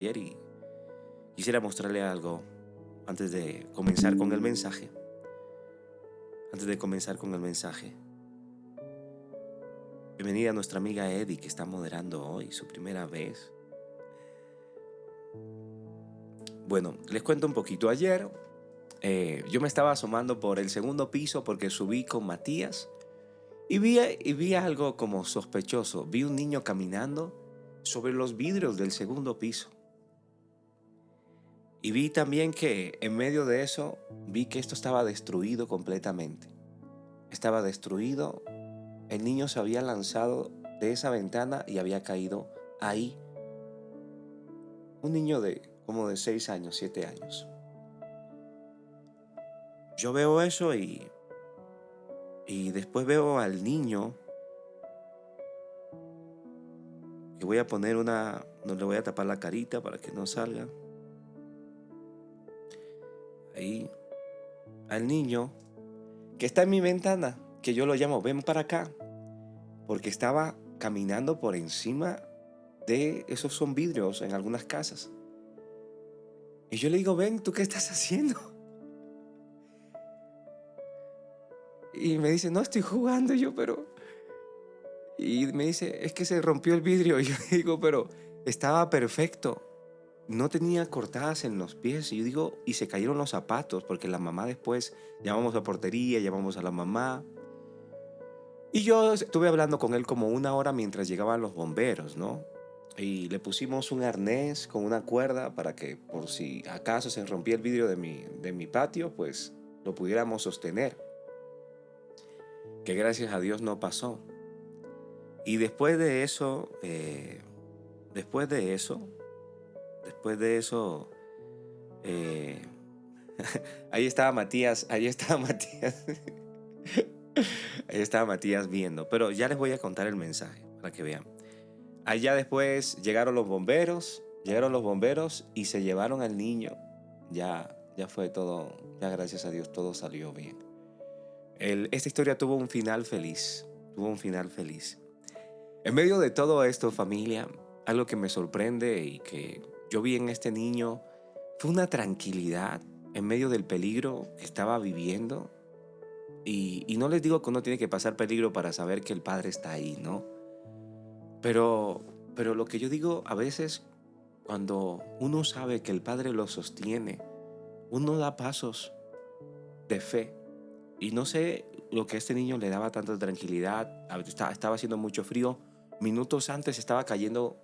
y quisiera mostrarle algo antes de comenzar con el mensaje. Antes de comenzar con el mensaje, bienvenida a nuestra amiga Eddie que está moderando hoy su primera vez. Bueno, les cuento un poquito. Ayer yo me estaba asomando por el segundo piso porque subí con Matías y vi algo como sospechoso. Vi un niño caminando sobre los vidrios del segundo piso. Y vi también que en medio de eso, vi que esto estaba destruido completamente. Estaba destruido. El niño se había lanzado de esa ventana y había caído ahí. Un niño de como de 6 años, 7 años. Yo veo eso y después veo al niño que voy a poner no le voy a tapar la carita para que no salga. Ahí, al niño que está en mi ventana, que yo lo llamo, ven para acá, porque estaba caminando por encima de esos son vidrios en algunas casas. Y yo le digo, ven, ¿tú qué estás haciendo? Y me dice, no, estoy jugando. Y yo, pero... Y me dice, es que se rompió el vidrio. Y yo digo, pero estaba perfecto. No tenía cortadas en los pies. Y yo digo, y se cayeron los zapatos, porque la mamá después llamamos a portería, llamamos a la mamá. Y yo estuve hablando con él como 1 hora mientras llegaban los bomberos, ¿no? Y le pusimos un arnés con una cuerda para que por si acaso se rompía el vidrio de mi patio, pues lo pudiéramos sostener. Que gracias a Dios no pasó. Y después de eso, después de eso, después de eso, eh, ahí estaba Matías, ahí estaba Matías, ahí estaba Matías viendo. Pero ya les voy a contar el mensaje para que vean. Allá después llegaron los bomberos y se llevaron al niño. Ya fue todo, ya gracias a Dios todo salió bien. Esta historia tuvo un final feliz, tuvo un final feliz. En medio de todo esto, familia, algo que me sorprende y que yo vi en este niño fue una tranquilidad en medio del peligro que estaba viviendo. Y no les digo que uno tiene que pasar peligro para saber que el Padre está ahí, ¿no? Pero, pero lo que yo digo, a veces cuando uno sabe que el Padre lo sostiene, uno da pasos de fe. Y no sé lo que a este niño le daba tanta tranquilidad. Estaba haciendo mucho frío. Minutos antes estaba cayendo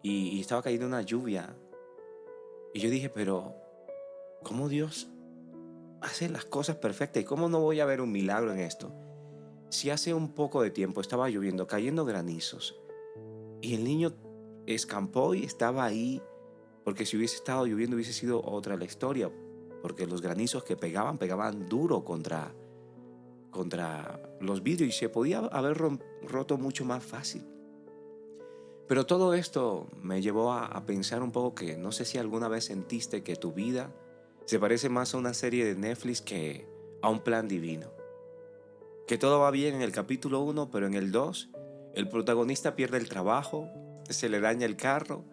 y estaba cayendo una lluvia. Y yo dije, pero ¿cómo Dios hace las cosas perfectas? ¿Y cómo no voy a ver un milagro en esto? Si hace un poco de tiempo estaba lloviendo, cayendo granizos, y el niño escampó y estaba ahí, porque si hubiese estado lloviendo hubiese sido otra la historia, porque los granizos que pegaban duro contra los vidrios y se podía haber roto mucho más fácil. Pero todo esto me llevó a pensar un poco que no sé si alguna vez sentiste que tu vida se parece más a una serie de Netflix que a un plan divino. Que todo va bien en el capítulo 1, pero en el 2 el protagonista pierde el trabajo, se le daña el carro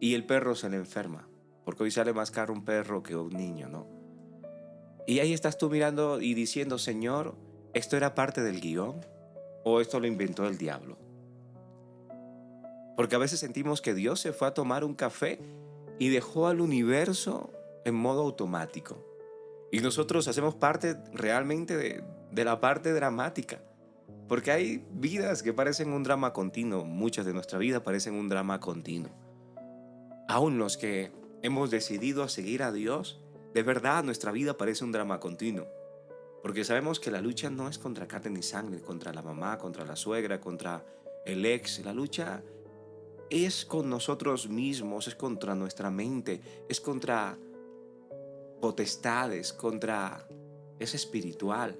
y el perro se le enferma. Porque hoy sale más caro un perro que un niño, ¿no? Y ahí estás tú mirando y diciendo, Señor, ¿esto era parte del guión o esto lo inventó el diablo? Porque a veces sentimos que Dios se fue a tomar un café y dejó al universo en modo automático. Y nosotros hacemos parte realmente de la parte dramática. Porque hay vidas que parecen un drama continuo. Muchas de nuestra vida parecen un drama continuo. Aún los que hemos decidido seguir a Dios, de verdad nuestra vida parece un drama continuo. Porque sabemos que la lucha no es contra carne ni sangre, contra la mamá, contra la suegra, contra el ex. La lucha es con nosotros mismos, es contra nuestra mente, es contra potestades, es espiritual.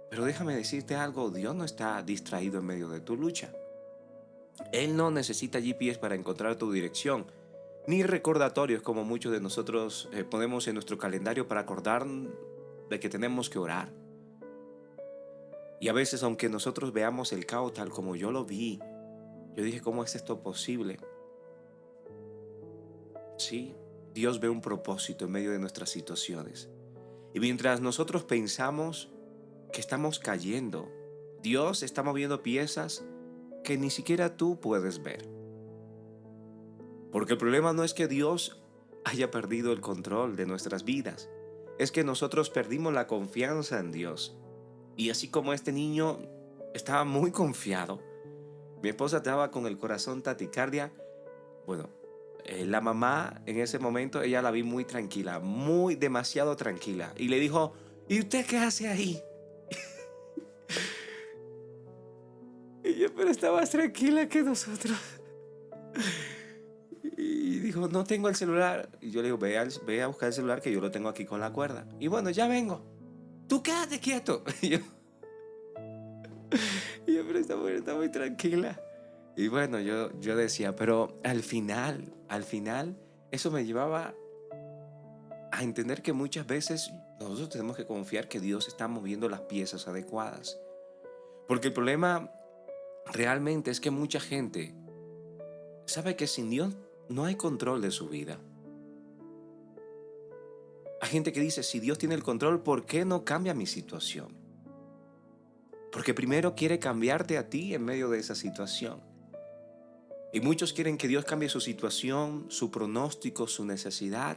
Pero déjame decirte algo, Dios no está distraído en medio de tu lucha. Él no necesita GPS para encontrar tu dirección, ni recordatorios como muchos de nosotros ponemos en nuestro calendario para acordar de que tenemos que orar. Y a veces, aunque nosotros veamos el caos tal como yo lo vi, yo dije, ¿cómo es esto posible? sí, Dios ve un propósito en medio de nuestras situaciones. Y mientras nosotros pensamos que estamos cayendo, Dios está moviendo piezas que ni siquiera tú puedes ver. Porque el problema no es que Dios haya perdido el control de nuestras vidas, es que nosotros perdimos la confianza en Dios. Y así como este niño estaba muy confiado, mi esposa estaba con el corazón taquicardia. Bueno, la mamá en ese momento, ella la vi muy tranquila, muy demasiado tranquila. Y le dijo, ¿y usted qué hace ahí? Y yo, pero estaba más tranquila que nosotros. Y dijo, no tengo el celular. Y yo le digo, ve a buscar el celular que yo lo tengo aquí con la cuerda. Y bueno, ya vengo. Tú quédate quieto. Y yo, pero esta mujer está muy tranquila. Y bueno, yo decía, pero al final, eso me llevaba a entender que muchas veces nosotros tenemos que confiar que Dios está moviendo las piezas adecuadas. Porque el problema realmente es que mucha gente sabe que sin Dios no hay control de su vida. Hay gente que dice, si Dios tiene el control, ¿por qué no cambia mi situación? Porque primero quiere cambiarte a ti en medio de esa situación. Y muchos quieren que Dios cambie su situación, su pronóstico, su necesidad,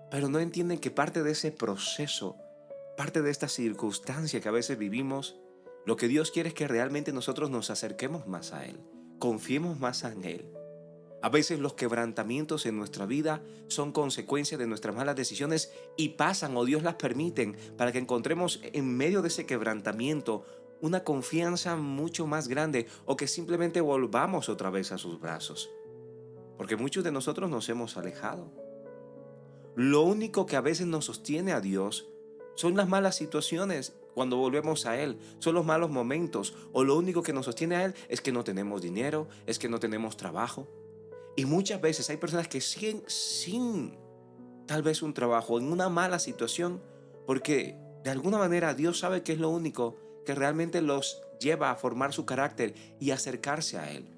pero no entienden que parte de ese proceso, parte de esta circunstancia que a veces vivimos, lo que Dios quiere es que realmente nosotros nos acerquemos más a Él, confiemos más en Él. A veces los quebrantamientos en nuestra vida son consecuencia de nuestras malas decisiones y pasan o Dios las permiten para que encontremos en medio de ese quebrantamiento una confianza mucho más grande o que simplemente volvamos otra vez a sus brazos. Porque muchos de nosotros nos hemos alejado. Lo único que a veces nos sostiene a Dios son las malas situaciones cuando volvemos a Él, son los malos momentos, o lo único que nos sostiene a Él es que no tenemos dinero, es que no tenemos trabajo. Y muchas veces hay personas que siguen sin tal vez un trabajo, en una mala situación, porque de alguna manera Dios sabe que es lo único que realmente los lleva a formar su carácter y acercarse a Él.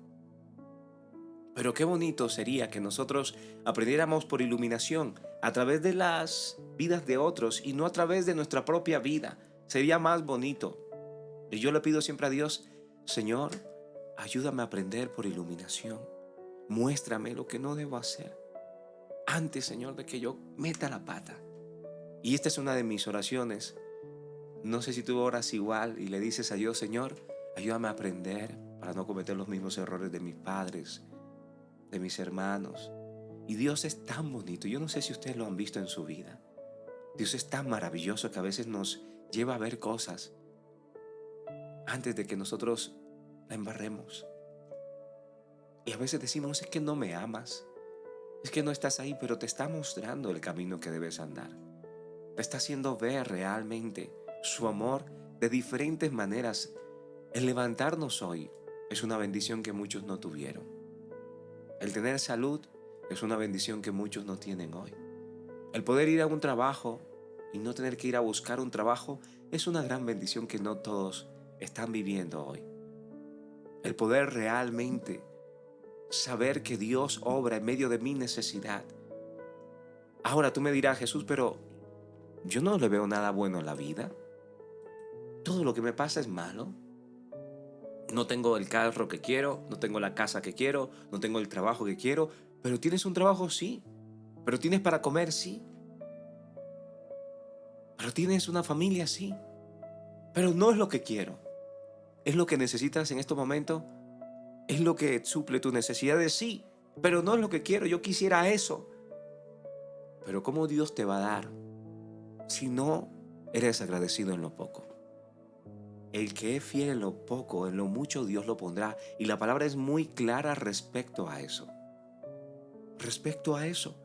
Pero qué bonito sería que nosotros aprendiéramos por iluminación a través de las vidas de otros y no a través de nuestra propia vida. Sería más bonito. Y yo le pido siempre a Dios, Señor, ayúdame a aprender por iluminación. Muéstrame lo que no debo hacer antes, Señor, de que yo meta la pata. Y esta es una de mis oraciones. No sé si tú oras igual y le dices a Dios, Señor, ayúdame a aprender para no cometer los mismos errores de mis padres, de mis hermanos. Y Dios es tan bonito. Yo no sé si ustedes lo han visto en su vida. Dios es tan maravilloso que a veces nos lleva a ver cosas antes de que nosotros la embarremos. Y a veces decimos, es que no me amas. Es que no estás ahí, pero te está mostrando el camino que debes andar. Te está haciendo ver realmente su amor de diferentes maneras. El levantarnos hoy es una bendición que muchos no tuvieron. El tener salud es una bendición que muchos no tienen hoy. El poder ir a un trabajo y no tener que ir a buscar un trabajo es una gran bendición que no todos están viviendo hoy. El poder realmente saber que Dios obra en medio de mi necesidad. Ahora tú me dirás, Jesús, pero yo no le veo nada bueno en la vida. Todo lo que me pasa es malo. No tengo el carro que quiero, no tengo la casa que quiero, no tengo el trabajo que quiero. Pero tienes un trabajo, sí. Pero tienes para comer, sí. Pero tienes una familia, sí. Pero no es lo que quiero. ¿Es lo que necesitas en este momento? ¿Es lo que suple tus necesidades? Sí. Pero no es lo que quiero. Yo quisiera eso. Pero ¿cómo Dios te va a dar si no eres agradecido en lo poco? El que es fiel en lo poco, en lo mucho Dios lo pondrá. Y la palabra es muy clara respecto a eso. Respecto a eso.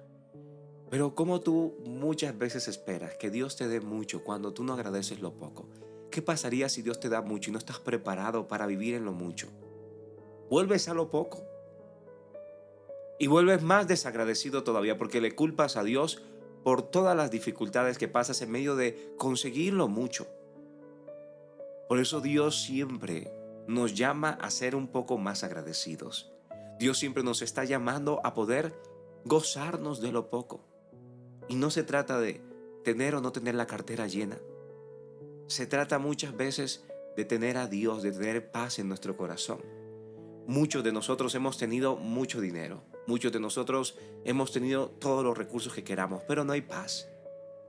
Pero como tú muchas veces esperas que Dios te dé mucho cuando tú no agradeces lo poco. ¿Qué pasaría si Dios te da mucho y no estás preparado para vivir en lo mucho? Vuelves a lo poco. Y vuelves más desagradecido todavía porque le culpas a Dios por todas las dificultades que pasas en medio de conseguir lo mucho. Por eso Dios siempre nos llama a ser un poco más agradecidos. Dios siempre nos está llamando a poder gozarnos de lo poco. Y no se trata de tener o no tener la cartera llena. Se trata muchas veces de tener a Dios, de tener paz en nuestro corazón. Muchos de nosotros hemos tenido mucho dinero. Muchos de nosotros hemos tenido todos los recursos que queramos, pero no hay paz.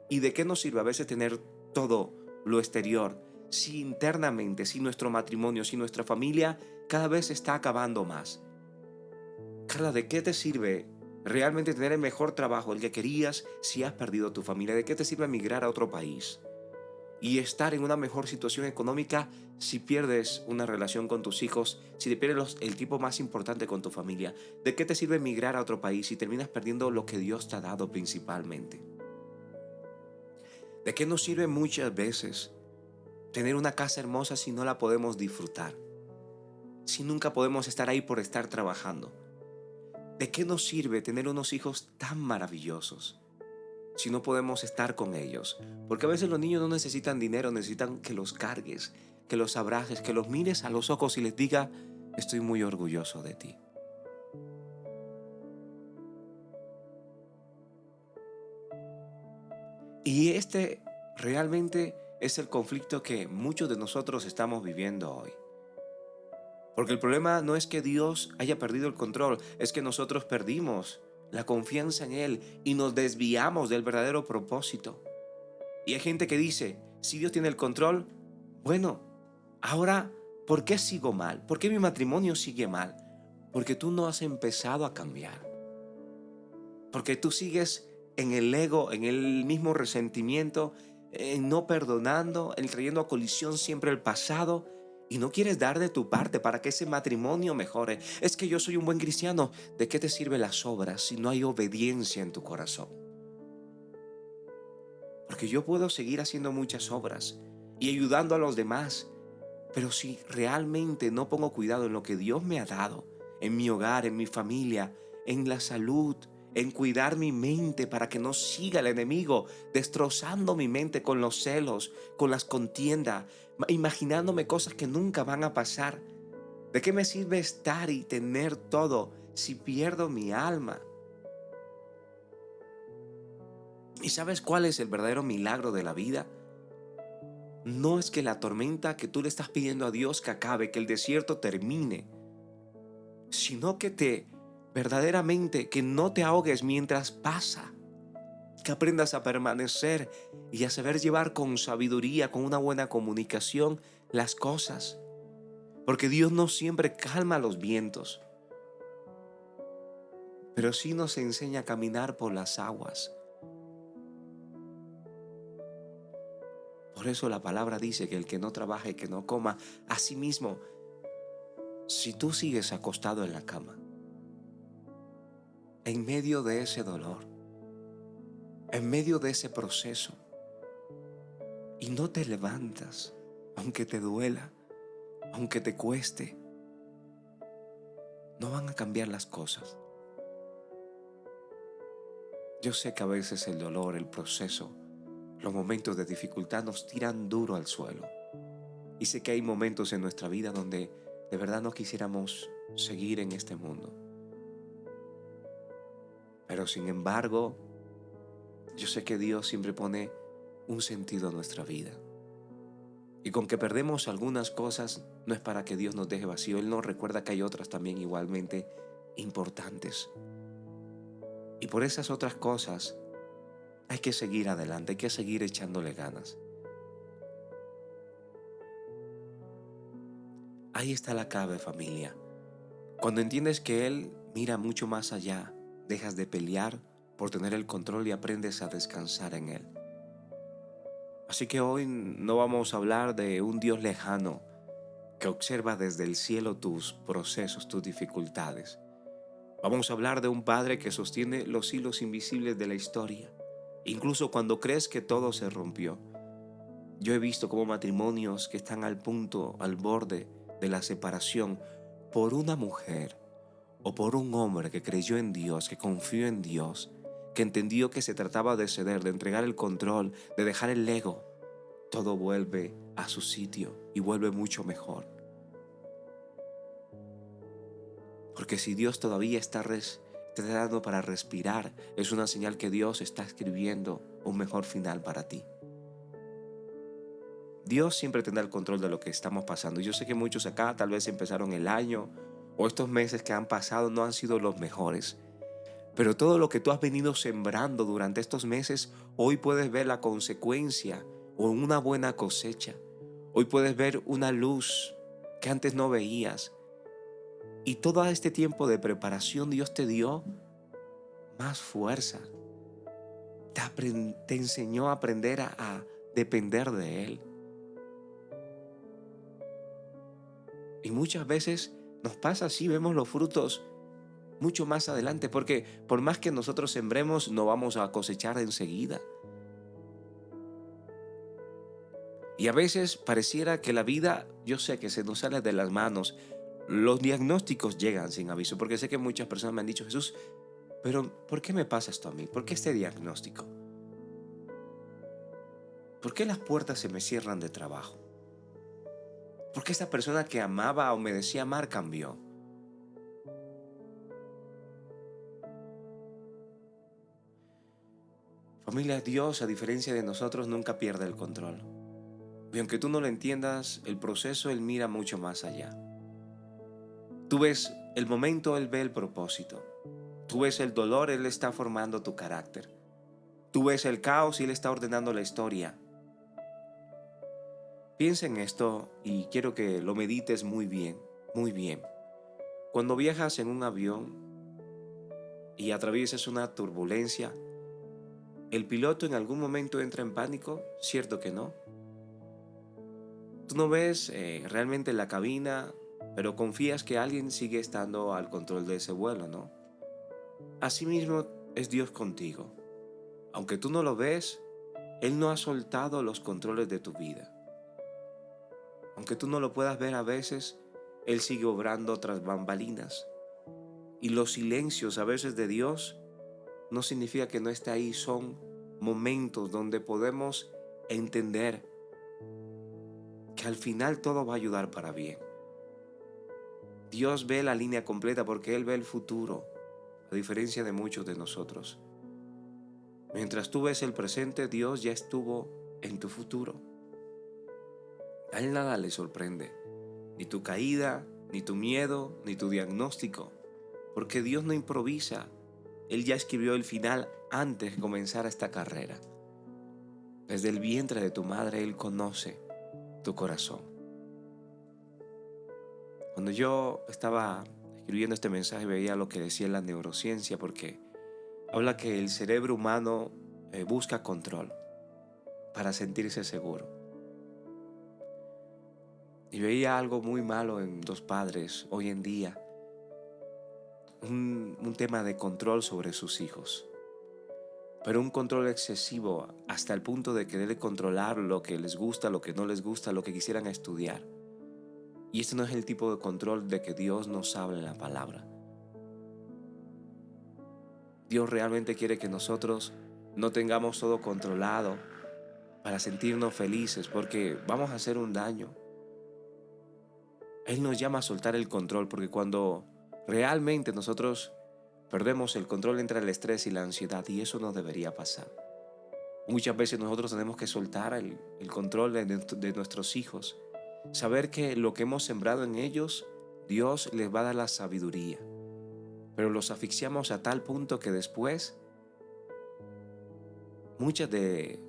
¿Y de qué nos sirve a veces tener todo lo exterior si internamente, si nuestro matrimonio, si nuestra familia cada vez se está acabando más? Carla, ¿de qué te sirve realmente tener el mejor trabajo, el que querías, si has perdido tu familia? ¿De qué te sirve emigrar a otro país y estar en una mejor situación económica si pierdes una relación con tus hijos, si te pierdes el tiempo más importante con tu familia? ¿De qué te sirve emigrar a otro país si terminas perdiendo lo que Dios te ha dado principalmente? ¿De qué nos sirve muchas veces tener una casa hermosa si no la podemos disfrutar? Si nunca podemos estar ahí por estar trabajando. ¿De qué nos sirve tener unos hijos tan maravillosos si no podemos estar con ellos? Porque a veces los niños no necesitan dinero, necesitan que los cargues, que los abraces, que los mires a los ojos y les diga: estoy muy orgulloso de ti. Y este realmente es el conflicto que muchos de nosotros estamos viviendo hoy. Porque el problema no es que Dios haya perdido el control, es que nosotros perdimos la confianza en Él y nos desviamos del verdadero propósito. Y hay gente que dice: si Dios tiene el control, bueno, ahora, ¿por qué sigo mal? ¿Por qué mi matrimonio sigue mal? Porque tú no has empezado a cambiar. Porque tú sigues en el ego, en el mismo resentimiento, en no perdonando, en trayendo a colisión siempre el pasado, y no quieres dar de tu parte para que ese matrimonio mejore. Es que yo soy un buen cristiano. ¿De qué te sirven las obras si no hay obediencia en tu corazón? Porque yo puedo seguir haciendo muchas obras y ayudando a los demás, pero si realmente no pongo cuidado en lo que Dios me ha dado, en mi hogar, en mi familia, en la salud, en cuidar mi mente para que no siga el enemigo destrozando mi mente con los celos, con las contiendas, imaginándome cosas que nunca van a pasar. ¿De qué me sirve estar y tener todo si pierdo mi alma? ¿Y sabes cuál es el verdadero milagro de la vida? No es que la tormenta que tú le estás pidiendo a Dios que acabe, que el desierto termine, sino que verdaderamente, que no te ahogues mientras pasa, que aprendas a permanecer y a saber llevar con sabiduría, con una buena comunicación las cosas. Porque Dios no siempre calma los vientos, pero sí nos enseña a caminar por las aguas. Por eso la palabra dice que el que no trabaja y que no coma, asimismo, si tú sigues acostado en la cama, en medio de ese dolor, en medio de ese proceso, y no te levantas, aunque te duela, aunque te cueste, no van a cambiar las cosas. Yo sé que a veces el dolor, el proceso, los momentos de dificultad nos tiran duro al suelo. Y sé que hay momentos en nuestra vida donde de verdad no quisiéramos seguir en este mundo. Pero sin embargo, yo sé que Dios siempre pone un sentido a nuestra vida. Y con que perdemos algunas cosas, no es para que Dios nos deje vacío. Él nos recuerda que hay otras también igualmente importantes. Y por esas otras cosas hay que seguir adelante, hay que seguir echándole ganas. Ahí está la clave, familia. Cuando entiendes que Él mira mucho más allá, dejas de pelear por tener el control y aprendes a descansar en Él. Así que hoy no vamos a hablar de un Dios lejano que observa desde el cielo tus procesos, tus dificultades. Vamos a hablar de un Padre que sostiene los hilos invisibles de la historia, incluso cuando crees que todo se rompió. Yo he visto como matrimonios que están al punto, al borde de la separación por una mujer o por un hombre que creyó en Dios, que confió en Dios, que entendió que se trataba de ceder, de entregar el control, de dejar el ego. Todo vuelve a su sitio y vuelve mucho mejor. Porque si Dios todavía está te está dando para respirar, es una señal que Dios está escribiendo un mejor final para ti. Dios siempre tendrá el control de lo que estamos pasando. Yo sé que muchos acá tal vez empezaron el año o estos meses que han pasado no han sido los mejores. Pero todo lo que tú has venido sembrando durante estos meses, hoy puedes ver la consecuencia o una buena cosecha. Hoy puedes ver una luz que antes no veías. Y todo este tiempo de preparación Dios te dio más fuerza. Te enseñó a aprender a depender de Él. Y muchas veces nos pasa así, vemos los frutos mucho más adelante, porque por más que nosotros sembremos, no vamos a cosechar enseguida. Y a veces pareciera que la vida, yo sé que se nos sale de las manos. Los diagnósticos llegan sin aviso, porque sé que muchas personas me han dicho, Jesús, pero ¿por qué me pasa esto a mí? ¿Por qué este diagnóstico? ¿Por qué las puertas se me cierran de trabajo? ¿Por qué esta persona que amaba o me decía amar cambió? Familia, Dios, a diferencia de nosotros, nunca pierde el control. Y aunque tú no lo entiendas, el proceso Él mira mucho más allá. Tú ves el momento, Él ve el propósito. Tú ves el dolor, Él está formando tu carácter. Tú ves el caos y Él está ordenando la historia. Piensa en esto y quiero que lo medites muy bien, muy bien. Cuando viajas en un avión y atraviesas una turbulencia, ¿el piloto en algún momento entra en pánico? ¿Cierto que no? Tú no ves realmente la cabina, pero confías que alguien sigue estando al control de ese vuelo, ¿no? Asimismo es Dios contigo. Aunque tú no lo ves, Él no ha soltado los controles de tu vida. Aunque tú no lo puedas ver a veces, Él sigue obrando tras bambalinas. Y los silencios a veces de Dios no significa que no esté ahí, son momentos donde podemos entender que al final todo va a ayudar para bien. Dios ve la línea completa porque Él ve el futuro, a diferencia de muchos de nosotros. Mientras tú ves el presente, Dios ya estuvo en tu futuro. A Él nada le sorprende, ni tu caída, ni tu miedo, ni tu diagnóstico, porque Dios no improvisa. Él ya escribió el final antes de comenzar esta carrera. Desde el vientre de tu madre Él conoce tu corazón. Cuando yo estaba escribiendo este mensaje veía lo que decía la neurociencia, porque habla que el cerebro humano busca control para sentirse seguro. Y veía algo muy malo en los padres hoy en día, un tema de control sobre sus hijos, pero un control excesivo hasta el punto de querer controlar lo que les gusta, lo que no les gusta, lo que quisieran estudiar. Y este no es el tipo de control de que Dios nos habla en la palabra. Dios realmente quiere que nosotros no tengamos todo controlado para sentirnos felices, porque vamos a hacer un daño. Él nos llama a soltar el control, porque cuando realmente nosotros perdemos el control, entra el estrés y la ansiedad, y eso no debería pasar. Muchas veces nosotros tenemos que soltar el control de nuestros hijos, saber que lo que hemos sembrado en ellos, Dios les va a dar la sabiduría, pero los asfixiamos a tal punto que después muchas de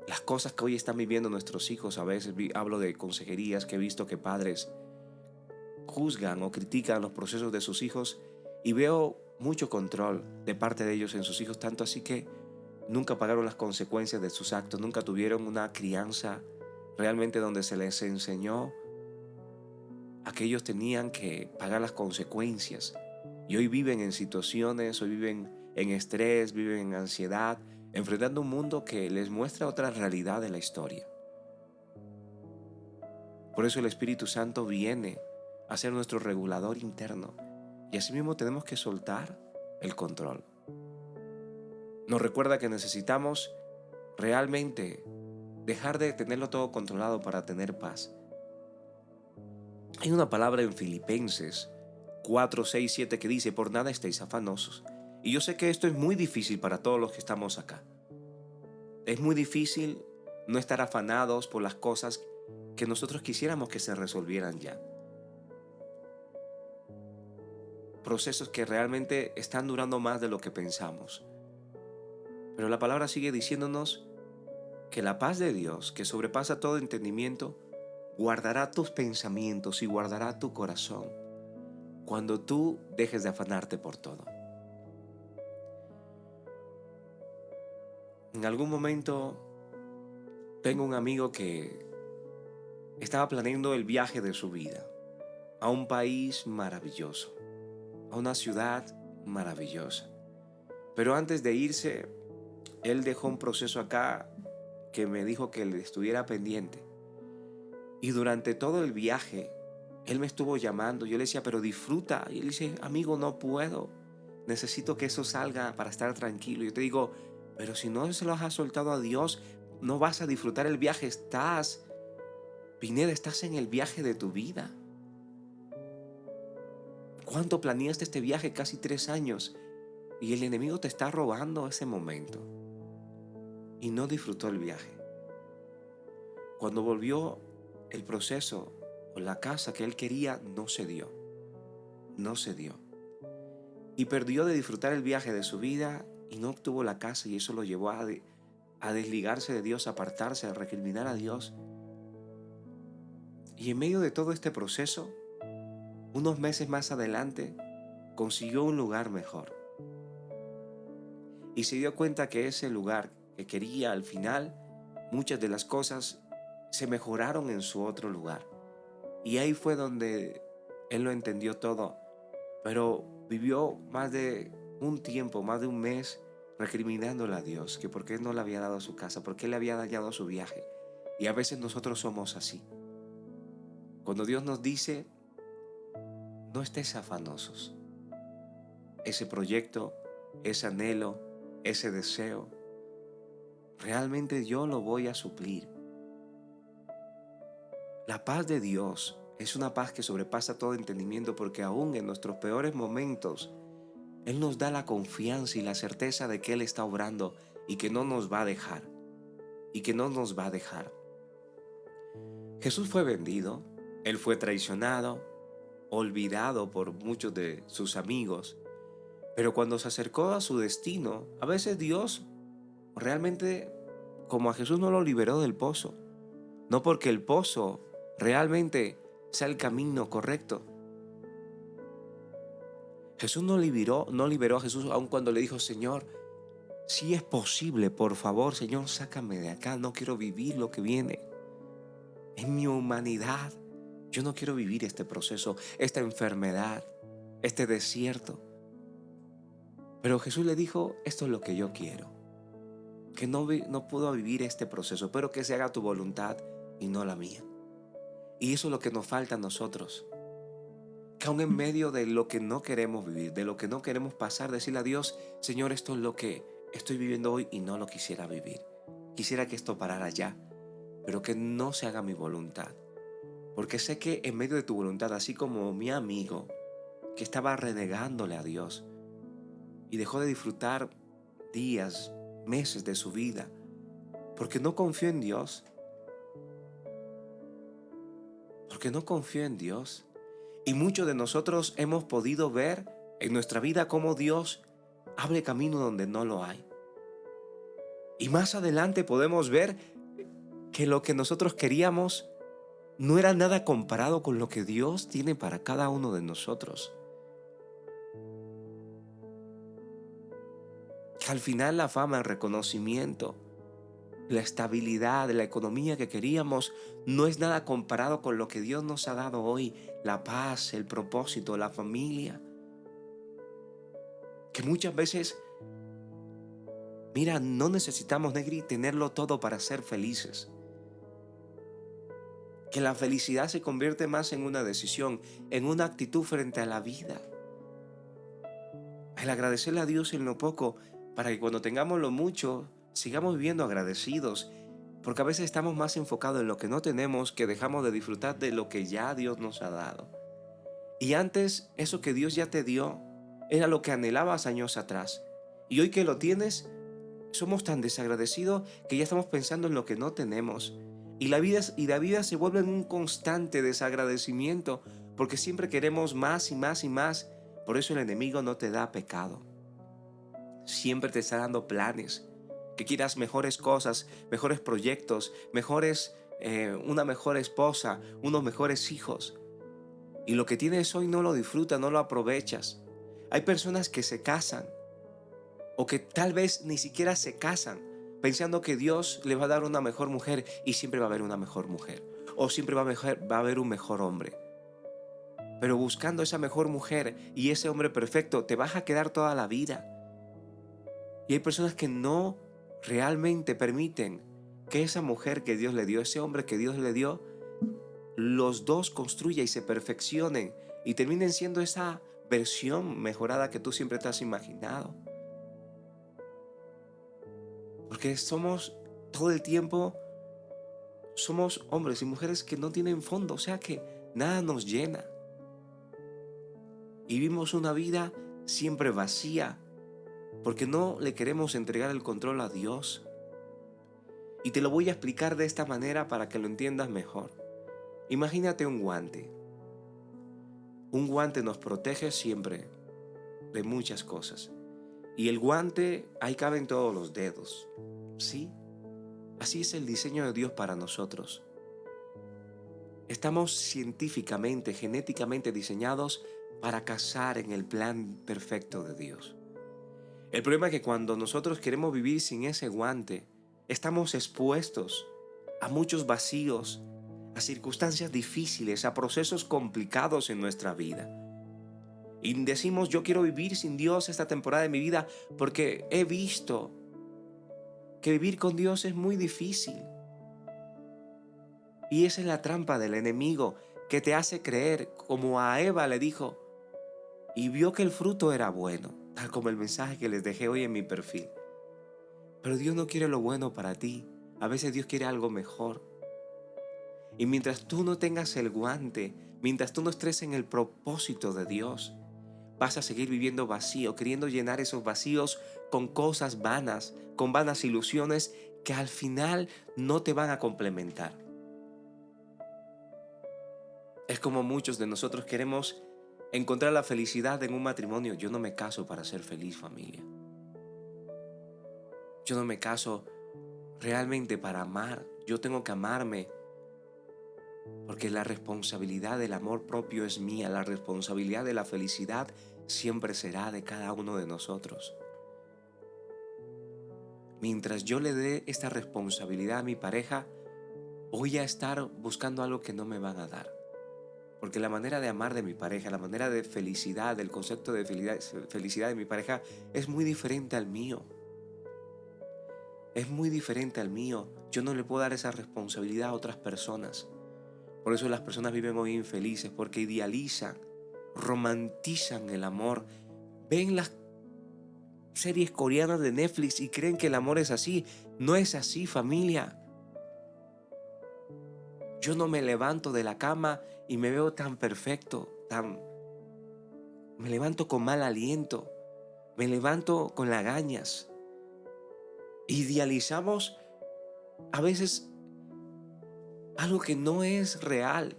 las cosas que hoy están viviendo nuestros hijos, a veces hablo de consejerías que he visto que padres juzgan o critican los procesos de sus hijos, y veo mucho control de parte de ellos en sus hijos, tanto así que nunca pagaron las consecuencias de sus actos, nunca tuvieron una crianza realmente donde se les enseñó a que ellos tenían que pagar las consecuencias. Y hoy viven en situaciones, hoy viven en estrés, viven en ansiedad, enfrentando un mundo que les muestra otra realidad de la historia. Por eso el Espíritu Santo viene a ser nuestro regulador interno, y asimismo tenemos que soltar el control. Nos recuerda que necesitamos realmente dejar de tenerlo todo controlado para tener paz. Hay una palabra en Filipenses 4, 6, 7 que dice, por nada estéis afanosos. Y yo sé que esto es muy difícil para todos los que estamos acá. Es muy difícil no estar afanados por las cosas que nosotros quisiéramos que se resolvieran ya. Procesos que realmente están durando más de lo que pensamos. Pero la palabra sigue diciéndonos que la paz de Dios, que sobrepasa todo entendimiento, guardará tus pensamientos y guardará tu corazón cuando tú dejes de afanarte por todo. En algún momento tengo un amigo que estaba planeando el viaje de su vida a un país maravilloso, a una ciudad maravillosa. Pero antes de irse, él dejó un proceso acá que me dijo que le estuviera pendiente. Y durante todo el viaje, él me estuvo llamando. Yo le decía, pero disfruta. Y él dice, amigo, no puedo. Necesito que eso salga para estar tranquilo. Yo te digo, pero si no se lo has soltado a Dios, no vas a disfrutar el viaje. Pineda, estás en el viaje de tu vida. ¿Cuánto planeaste este viaje? Casi 3 años. Y el enemigo te está robando ese momento. Y no disfrutó el viaje. Cuando volvió, el proceso o la casa que él quería no se dio. No se dio. Y perdió de disfrutar el viaje de su vida y no obtuvo la casa, y eso lo llevó a desligarse de Dios, a apartarse, a recriminar a Dios. Y en medio de todo este proceso, unos meses más adelante, consiguió un lugar mejor. Y se dio cuenta que ese lugar que quería, al final, muchas de las cosas se mejoraron en su otro lugar. Y ahí fue donde él lo entendió todo. Pero vivió más de un tiempo, más de un mes, recriminándole a Dios que por qué no le había dado su casa, por qué le había dañado su viaje. Y a veces nosotros somos así. Cuando Dios nos dice, no estés afanosos. Ese proyecto, ese anhelo, ese deseo, realmente yo lo voy a suplir. La paz de Dios es una paz que sobrepasa todo entendimiento, porque aún en nuestros peores momentos, Él nos da la confianza y la certeza de que Él está obrando y que no nos va a dejar. Y que no nos va a dejar. Jesús fue vendido, Él fue traicionado, olvidado por muchos de sus amigos. Pero cuando se acercó a su destino, a veces Dios realmente, como a Jesús, no lo liberó del pozo. No porque el pozo realmente sea el camino correcto. Jesús no liberó a Jesús aun cuando le dijo, Señor, si es posible, por favor, Señor, sácame de acá. No quiero vivir lo que viene. En mi humanidad, yo no quiero vivir este proceso, esta enfermedad, este desierto. Pero Jesús le dijo, esto es lo que yo quiero. Que no puedo vivir este proceso, pero que se haga tu voluntad y no la mía. Y eso es lo que nos falta a nosotros. Que aún en medio de lo que no queremos vivir, de lo que no queremos pasar, decirle a Dios, Señor, esto es lo que estoy viviendo hoy y no lo quisiera vivir. Quisiera que esto parara ya, pero que no se haga mi voluntad. Porque sé que en medio de tu voluntad, así como mi amigo que estaba renegándole a Dios y dejó de disfrutar días, meses de su vida, porque no confió en Dios. Porque no confió en Dios. Y muchos de nosotros hemos podido ver en nuestra vida cómo Dios abre camino donde no lo hay. Y más adelante podemos ver que lo que nosotros queríamos no era nada comparado con lo que Dios tiene para cada uno de nosotros. Que al final la fama, el reconocimiento, la estabilidad, la economía que queríamos no es nada comparado con lo que Dios nos ha dado hoy. La paz, el propósito, la familia. Que muchas veces, mira, no necesitamos, Negri, tenerlo todo para ser felices. Que la felicidad se convierte más en una decisión, en una actitud frente a la vida. El agradecerle a Dios en lo poco, para que cuando tengamos lo mucho, sigamos viviendo agradecidos. Porque a veces estamos más enfocados en lo que no tenemos, que dejamos de disfrutar de lo que ya Dios nos ha dado. Y antes, eso que Dios ya te dio era lo que anhelabas años atrás. Y hoy que lo tienes, somos tan desagradecidos que ya estamos pensando en lo que no tenemos. Y la vida se vuelve en un constante desagradecimiento porque siempre queremos más y más y más. Por eso el enemigo no te da pecado. Siempre te está dando planes, que quieras mejores cosas, mejores proyectos, una mejor esposa, unos mejores hijos. Y lo que tienes hoy no lo disfrutas, no lo aprovechas. Hay personas que se casan o que tal vez ni siquiera se casan pensando que Dios le va a dar una mejor mujer y siempre va a haber una mejor mujer o siempre va a haber un mejor hombre. Pero buscando esa mejor mujer y ese hombre perfecto te vas a quedar toda la vida. Y hay personas que no realmente permiten que esa mujer que Dios le dio, ese hombre que Dios le dio, los dos construya y se perfeccionen y terminen siendo esa versión mejorada que tú siempre te has imaginado. Porque todo el tiempo, somos hombres y mujeres que no tienen fondo, o sea que nada nos llena. Y vivimos una vida siempre vacía, porque no le queremos entregar el control a Dios. Y te lo voy a explicar de esta manera para que lo entiendas mejor. Imagínate un guante. Un guante nos protege siempre de muchas cosas. Y el guante, ahí caben todos los dedos. ¿Sí? Así es el diseño de Dios para nosotros. Estamos científicamente, genéticamente diseñados para cazar en el plan perfecto de Dios. El problema es que cuando nosotros queremos vivir sin ese guante, estamos expuestos a muchos vacíos, a circunstancias difíciles, a procesos complicados en nuestra vida. Y decimos, yo quiero vivir sin Dios esta temporada de mi vida porque he visto que vivir con Dios es muy difícil. Y esa es la trampa del enemigo que te hace creer, como a Eva le dijo, y vio que el fruto era bueno, tal como el mensaje que les dejé hoy en mi perfil. Pero Dios no quiere lo bueno para ti. A veces Dios quiere algo mejor. Y mientras tú no tengas el guante, mientras tú no estés en el propósito de Dios, vas a seguir viviendo vacío, queriendo llenar esos vacíos con cosas vanas, con vanas ilusiones que al final no te van a complementar. Es como muchos de nosotros queremos encontrar la felicidad en un matrimonio. Yo no me caso para ser feliz, familia. Yo no me caso realmente para amar. Yo tengo que amarme porque la responsabilidad del amor propio es mía. La responsabilidad de la felicidad siempre será de cada uno de nosotros. Mientras yo le dé esta responsabilidad a mi pareja, voy a estar buscando algo que no me van a dar. Porque la manera de amar de mi pareja, la manera de felicidad, el concepto de felicidad de mi pareja es muy diferente al mío. Es muy diferente al mío. Yo no le puedo dar esa responsabilidad a otras personas. Por eso las personas viven hoy infelices, porque idealizan, romantizan el amor. Ven las series coreanas de Netflix y creen que el amor es así. No es así, familia. Yo no me levanto de la cama y me veo tan perfecto, me levanto con mal aliento, me levanto con lagañas. Idealizamos a veces algo que no es real.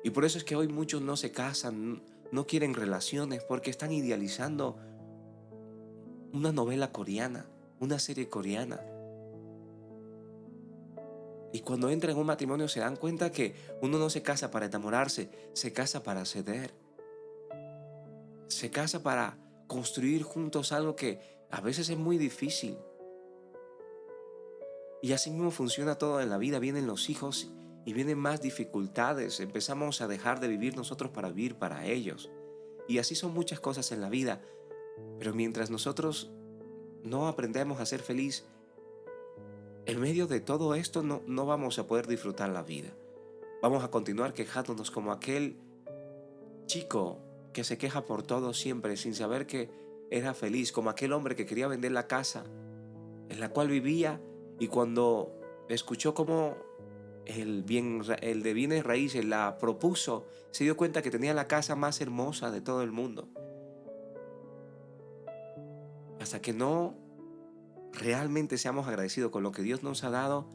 Y por eso es que hoy muchos no se casan, no quieren relaciones, porque están idealizando una novela coreana, una serie coreana. Y cuando entran en un matrimonio se dan cuenta que uno no se casa para enamorarse, se casa para ceder. Se casa para construir juntos algo que a veces es muy difícil. Y así mismo funciona todo en la vida. Vienen los hijos y vienen más dificultades. Empezamos a dejar de vivir nosotros para vivir para ellos. Y así son muchas cosas en la vida. Pero mientras nosotros no aprendemos a ser feliz, en medio de todo esto no vamos a poder disfrutar la vida. Vamos a continuar quejándonos como aquel chico que se queja por todo siempre sin saber que era feliz, como aquel hombre que quería vender la casa en la cual vivía y cuando escuchó cómo el de bienes raíces la propuso, se dio cuenta que tenía la casa más hermosa de todo el mundo. Hasta que no realmente seamos agradecidos con lo que Dios nos ha dado,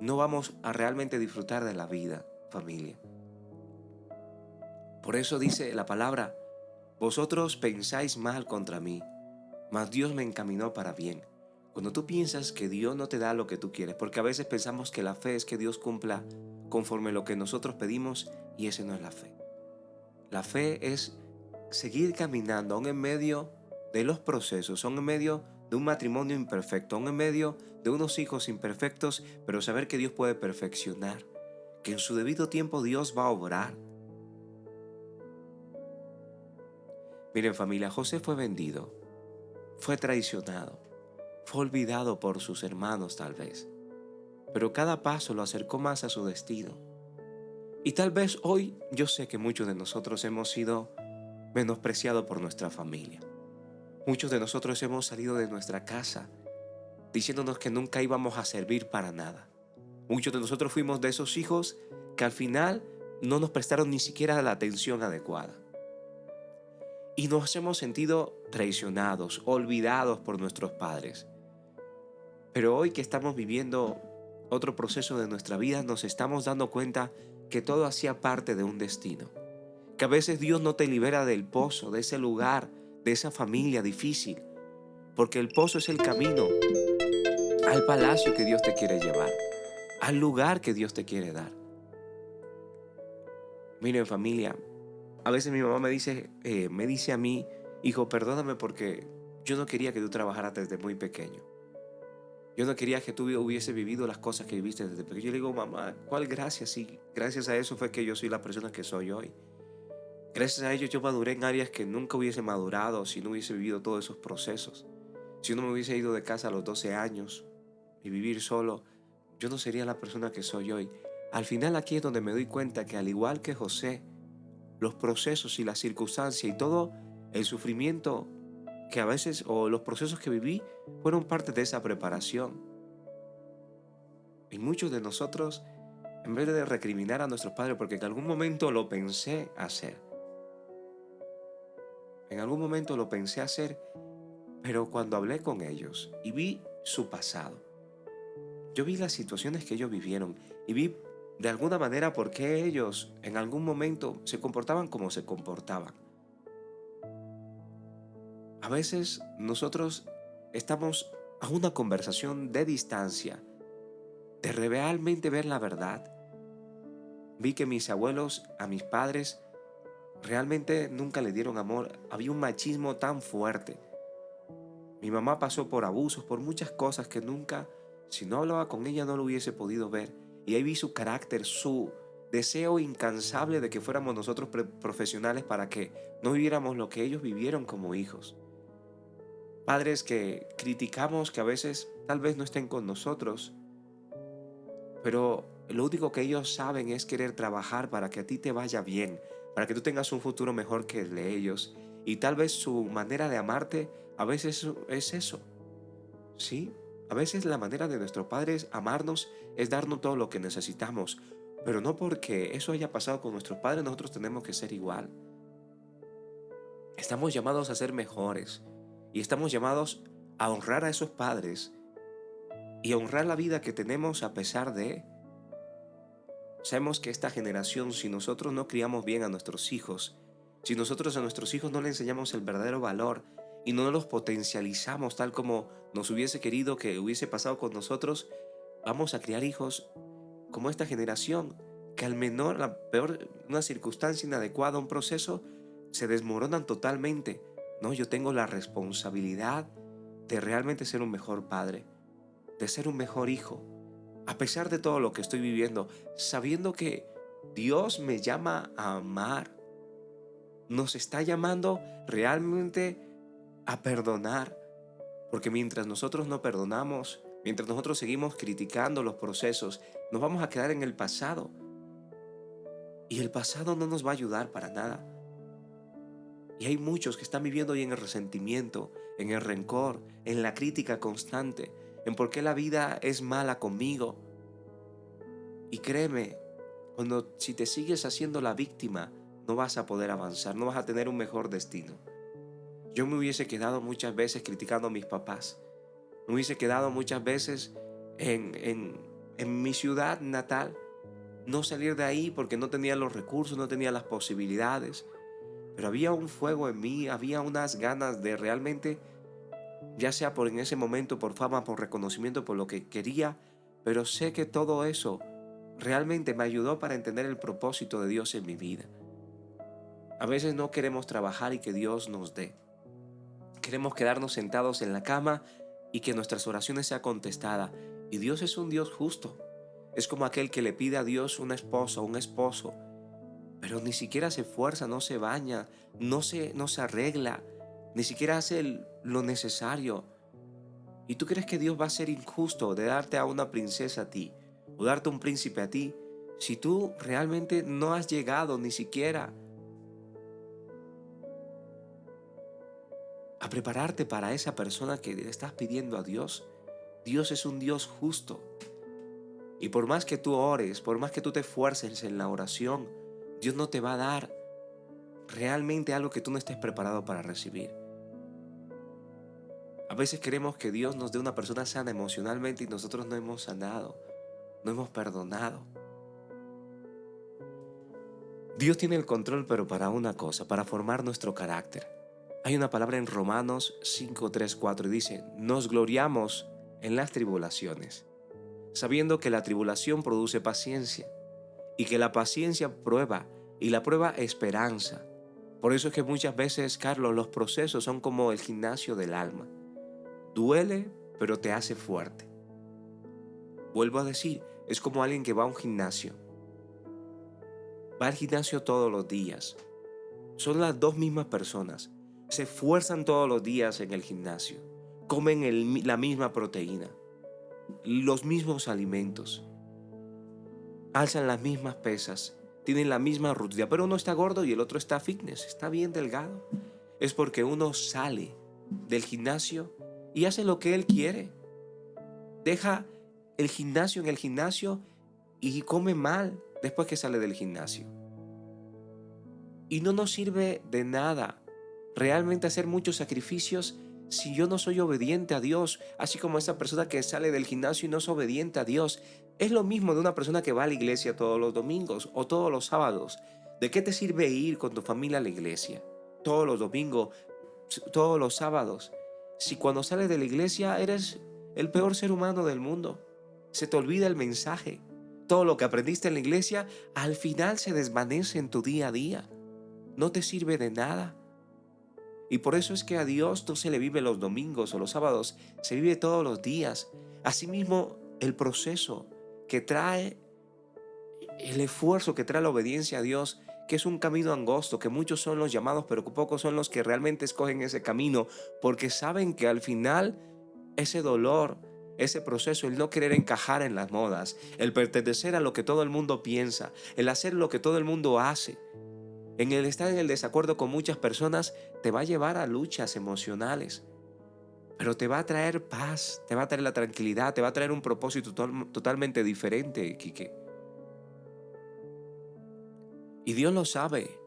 no vamos a realmente disfrutar de la vida, familia. Por eso dice la palabra: vosotros pensáis mal contra mí, mas Dios me encaminó para bien. Cuando tú piensas que Dios no te da lo que tú quieres, porque a veces pensamos que la fe es que Dios cumpla conforme lo que nosotros pedimos, y ese no es la fe. La fe es seguir caminando aún en medio de los procesos, aún en medio de un matrimonio imperfecto, aún en medio de unos hijos imperfectos, pero saber que Dios puede perfeccionar, que en su debido tiempo Dios va a obrar. Miren, familia, José fue vendido, fue traicionado, fue olvidado por sus hermanos tal vez, pero cada paso lo acercó más a su destino. Y tal vez hoy yo sé que muchos de nosotros hemos sido menospreciados por nuestra familia. Muchos de nosotros hemos salido de nuestra casa diciéndonos que nunca íbamos a servir para nada. Muchos de nosotros fuimos de esos hijos que al final no nos prestaron ni siquiera la atención adecuada. Y nos hemos sentido traicionados, olvidados por nuestros padres. Pero hoy que estamos viviendo otro proceso de nuestra vida, nos estamos dando cuenta que todo hacía parte de un destino. Que a veces Dios no te libera del pozo, de ese lugar, de esa familia difícil, porque el pozo es el camino al palacio que Dios te quiere llevar, al lugar que Dios te quiere dar. Miren, familia, a veces mi mamá me dice a mí: hijo, perdóname porque yo no quería que tú trabajaras desde muy pequeño. Yo no quería que tú hubiese vivido las cosas que viviste desde pequeño. Yo le digo: mamá, ¿cuál gracias? Sí, gracias a eso fue que yo soy la persona que soy hoy. Gracias a ello yo maduré en áreas que nunca hubiese madurado si no hubiese vivido todos esos procesos. Si no me hubiese ido de casa a los 12 años y vivir solo, yo no sería la persona que soy hoy. Al final aquí es donde me doy cuenta que, al igual que José, los procesos y las circunstancias y todo el sufrimiento que a veces, o los procesos que viví, fueron parte de esa preparación. Y muchos de nosotros, en vez de recriminar a nuestros padres, porque en algún momento lo pensé hacer, pero cuando hablé con ellos y vi su pasado, yo vi las situaciones que ellos vivieron y vi de alguna manera por qué ellos en algún momento se comportaban como se comportaban. A veces nosotros estamos a una conversación de distancia, de realmente ver la verdad. Vi que mis abuelos a mis padres realmente nunca le dieron amor. Había un machismo tan fuerte. Mi mamá pasó por abusos, por muchas cosas que nunca, si no hablaba con ella, no lo hubiese podido ver. Y ahí vi su carácter, su deseo incansable de que fuéramos nosotros profesionales para que no viviéramos lo que ellos vivieron como hijos. Padres que criticamos, que a veces tal vez no estén con nosotros, pero lo único que ellos saben es querer trabajar para que a ti te vaya bien, para que tú tengas un futuro mejor que el de ellos. Y tal vez su manera de amarte a veces es eso, ¿sí? A veces la manera de nuestros padres amarnos es darnos todo lo que necesitamos, pero no porque eso haya pasado con nuestros padres nosotros tenemos que ser igual. Estamos llamados a ser mejores y estamos llamados a honrar a esos padres y a honrar la vida que tenemos a pesar de. Sabemos que esta generación, si nosotros no criamos bien a nuestros hijos, si nosotros a nuestros hijos no les enseñamos el verdadero valor y no los potencializamos tal como nos hubiese querido que hubiese pasado con nosotros, vamos a criar hijos como esta generación, que al menor, la peor, una circunstancia inadecuada, un proceso, se desmoronan totalmente. No, yo tengo la responsabilidad de realmente ser un mejor padre, de ser un mejor hijo, a pesar de todo lo que estoy viviendo, sabiendo que Dios me llama a amar, nos está llamando realmente a perdonar, porque mientras nosotros no perdonamos, mientras nosotros seguimos criticando los procesos, nos vamos a quedar en el pasado. Y el pasado no nos va a ayudar para nada. Y hay muchos que están viviendo hoy en el resentimiento, en el rencor, en la crítica constante, en por qué la vida es mala conmigo. Y créeme, si te sigues haciendo la víctima, no vas a poder avanzar, no vas a tener un mejor destino. Yo me hubiese quedado muchas veces criticando a mis papás. Me hubiese quedado muchas veces en mi ciudad natal, no salir de ahí porque no tenía los recursos, no tenía las posibilidades. Pero había un fuego en mí, había unas ganas de realmente, ya sea por en ese momento, por fama, por reconocimiento, por lo que quería, pero sé que todo eso realmente me ayudó para entender el propósito de Dios en mi vida. A veces no queremos trabajar y que Dios nos dé. Queremos quedarnos sentados en la cama y que nuestras oraciones sean contestadas. Y Dios es un Dios justo. Es como aquel que le pide a Dios una esposa o un esposo, pero ni siquiera se esfuerza, no se baña, no se arregla, ni siquiera hace lo necesario. ¿Y tú crees que Dios va a ser injusto de darte a una princesa a ti o darte un príncipe a ti si tú realmente no has llegado ni siquiera a prepararte para esa persona que le estás pidiendo a Dios? Dios es un Dios justo. Y por más que tú ores, por más que tú te esfuerces en la oración, Dios no te va a dar realmente algo que tú no estés preparado para recibir. A veces queremos que Dios nos dé una persona sana emocionalmente y nosotros no hemos sanado, no hemos perdonado. Dios tiene el control, pero para una cosa, para formar nuestro carácter. Hay una palabra en Romanos 5, 3, 4 y dice: nos gloriamos en las tribulaciones, sabiendo que la tribulación produce paciencia, y que la paciencia prueba, y la prueba esperanza. Por eso es que muchas veces, Carlos, los procesos son como el gimnasio del alma. Duele, pero te hace fuerte. Vuelvo a decir, es como alguien que va a un gimnasio. Va al gimnasio todos los días. Son las dos mismas personas. Se esfuerzan todos los días en el gimnasio. Comen la misma proteína, los mismos alimentos. Alzan las mismas pesas. Tienen la misma rutina. Pero uno está gordo y el otro está fitness. Está bien delgado. Es porque uno sale del gimnasio y hace lo que él quiere. Deja el gimnasio en el gimnasio y come mal después que sale del gimnasio. Y no nos sirve de nada realmente hacer muchos sacrificios si yo no soy obediente a Dios, así como esa persona que sale del gimnasio y no es obediente a Dios. Es lo mismo de una persona que va a la iglesia todos los domingos o todos los sábados. ¿De qué te sirve ir con tu familia a la iglesia todos los domingos, todos los sábados, si cuando sales de la iglesia eres el peor ser humano del mundo? Se te olvida el mensaje. Todo lo que aprendiste en la iglesia al final se desvanece en tu día a día. No te sirve de nada. Y por eso es que a Dios no se le vive los domingos o los sábados, se vive todos los días. Asimismo, el proceso que trae, el esfuerzo que trae la obediencia a Dios, que es un camino angosto, que muchos son los llamados, pero que pocos son los que realmente escogen ese camino, porque saben que al final ese dolor, ese proceso, el no querer encajar en las modas, el pertenecer a lo que todo el mundo piensa, el hacer lo que todo el mundo hace, en el estar en el desacuerdo con muchas personas, te va a llevar a luchas emocionales, pero te va a traer paz, te va a traer la tranquilidad, te va a traer un propósito totalmente diferente, Quique. Y Dios lo sabe.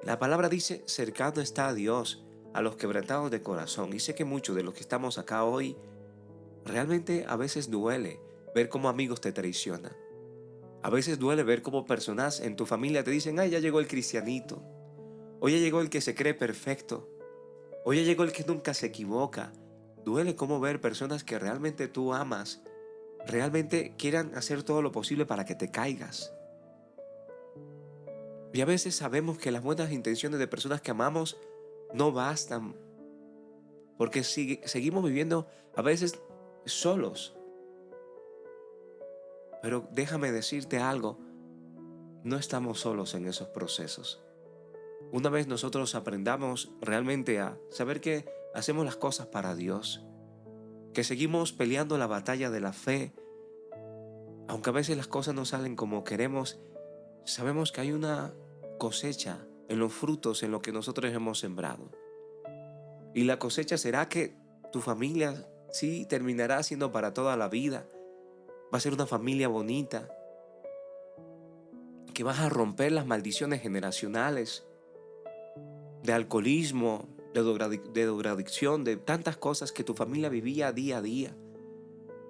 La palabra dice: cercano está a Dios, a los quebrantados de corazón. Y sé que muchos de los que estamos acá hoy, realmente a veces duele ver cómo amigos te traicionan. A veces duele ver cómo personas en tu familia te dicen: ay, ya llegó el cristianito. O ya llegó el que se cree perfecto. O ya llegó el que nunca se equivoca. Duele cómo ver personas que realmente tú amas, realmente quieran hacer todo lo posible para que te caigas. Y a veces sabemos que las buenas intenciones de personas que amamos no bastan, porque seguimos viviendo a veces solos. Pero déjame decirte algo, no estamos solos en esos procesos. Una vez nosotros aprendamos realmente a saber que hacemos las cosas para Dios, que seguimos peleando la batalla de la fe, aunque a veces las cosas no salen como queremos, sabemos que hay una cosecha en los frutos, en lo que nosotros hemos sembrado. Y la cosecha será que tu familia sí terminará siendo para toda la vida. Va a ser una familia bonita. que vas a romper las maldiciones generacionales de alcoholismo, de drogadicción, de tantas cosas que tu familia vivía día a día.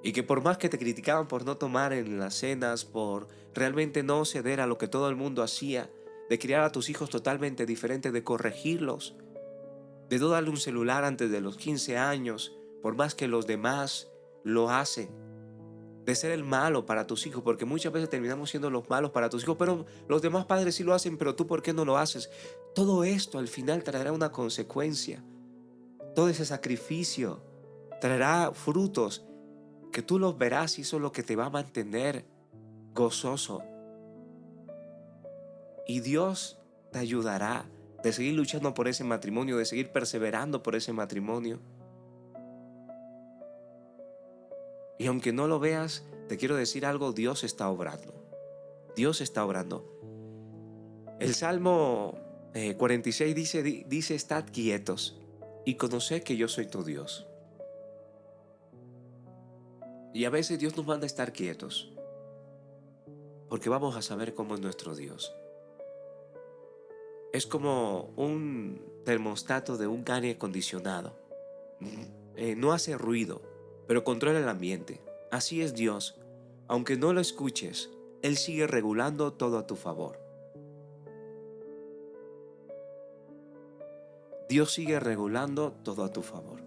Y que por más que te criticaban por no tomar en las cenas, por realmente no ceder a lo que todo el mundo hacía, de criar a tus hijos totalmente diferentes, de corregirlos, de no darle un celular antes de los 15 años, por más que los demás lo hacen, de ser el malo para tus hijos, porque muchas veces terminamos siendo los malos para tus hijos, pero los demás padres sí lo hacen, pero tú ¿por qué no lo haces? Todo esto al final traerá una consecuencia. Todo ese sacrificio traerá frutos que tú los verás y eso es lo que te va a mantener gozoso. Y Dios te ayudará de seguir luchando por ese matrimonio, de seguir perseverando por ese matrimonio. Y aunque no lo veas, te quiero decir algo, Dios está obrando. Dios está obrando. El Salmo 46 dice, estad quietos y conoced que yo soy tu Dios. Y a veces Dios nos manda a estar quietos, porque vamos a saber cómo es nuestro Dios. Es como un termostato de un aire acondicionado. No hace ruido, pero controla el ambiente. Así es Dios. Aunque no lo escuches, Él sigue regulando todo a tu favor. Dios sigue regulando todo a tu favor.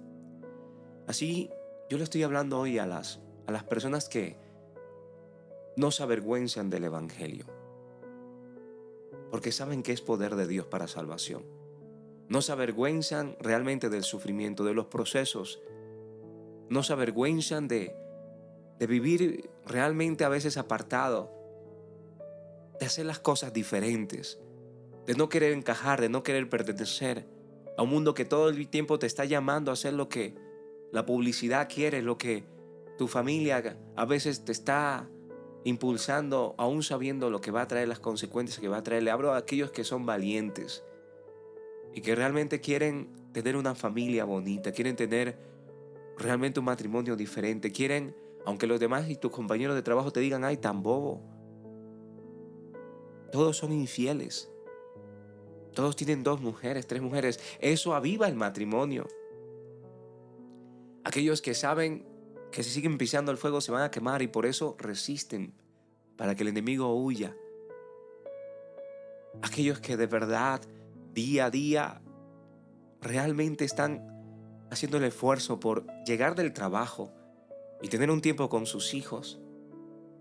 Así, yo le estoy hablando hoy a las personas que no se avergüenzan del Evangelio, porque saben que es poder de Dios para salvación. No se avergüenzan realmente del sufrimiento, de los procesos. No se avergüenzan de vivir realmente a veces apartado, de hacer las cosas diferentes, de no querer encajar, de no querer pertenecer a un mundo que todo el tiempo te está llamando a hacer lo que la publicidad quiere, lo que tu familia a veces te está impulsando, aún sabiendo lo que va a traer, las consecuencias que va a traer. Le hablo a aquellos que son valientes y que realmente quieren tener una familia bonita, quieren tener realmente un matrimonio diferente, quieren, aunque los demás y tus compañeros de trabajo te digan, ay, tan bobo, todos son infieles, todos tienen 2 mujeres, 3 mujeres, eso aviva el matrimonio. Aquellos que saben que si siguen pisando el fuego se van a quemar y por eso resisten para que el enemigo huya. Aquellos que de verdad día a día realmente están haciendo el esfuerzo por llegar del trabajo y tener un tiempo con sus hijos,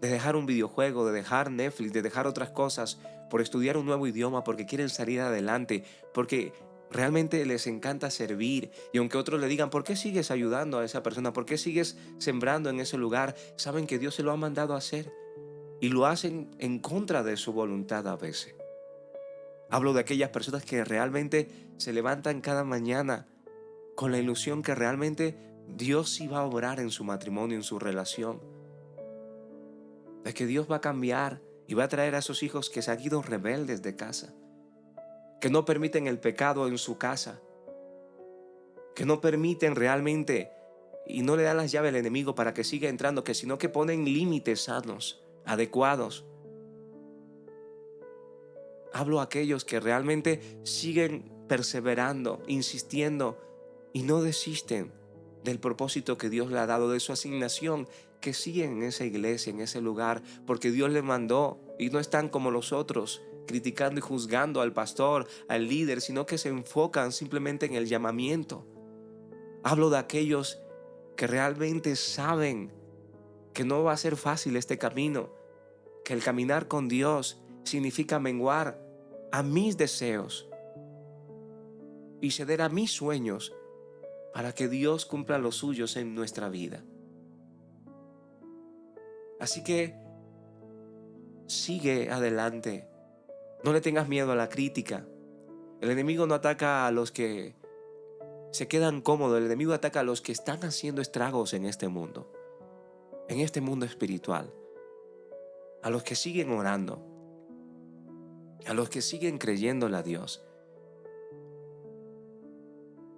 de dejar un videojuego, de dejar Netflix, de dejar otras cosas por estudiar un nuevo idioma, porque quieren salir adelante, porque realmente les encanta servir. Y aunque otros le digan, ¿por qué sigues ayudando a esa persona? ¿Por qué sigues sembrando en ese lugar? Saben que Dios se lo ha mandado a hacer y lo hacen en contra de su voluntad a veces. Hablo de aquellas personas que realmente se levantan cada mañana con la ilusión que realmente Dios sí va a obrar en su matrimonio, en su relación. De que Dios va a cambiar y va a traer a esos hijos que se han ido rebeldes de casa, que no permiten el pecado en su casa, que no permiten realmente y no le dan las llaves al enemigo para que siga entrando, sino que ponen límites sanos, adecuados. Hablo a aquellos que realmente siguen perseverando, insistiendo y no desisten del propósito que Dios le ha dado, de su asignación, que siguen en esa iglesia, en ese lugar, porque Dios les mandó y no están como los otros, criticando y juzgando al pastor, al líder, sino que se enfocan simplemente en el llamamiento. Hablo de aquellos que realmente saben que no va a ser fácil este camino, que el caminar con Dios significa menguar a mis deseos y ceder a mis sueños para que Dios cumpla los suyos en nuestra vida. Así que sigue adelante, no le tengas miedo a la crítica. El enemigo no ataca a los que se quedan cómodos, el enemigo ataca a los que están haciendo estragos en este mundo espiritual, a los que siguen orando, a los que siguen creyéndole a Dios,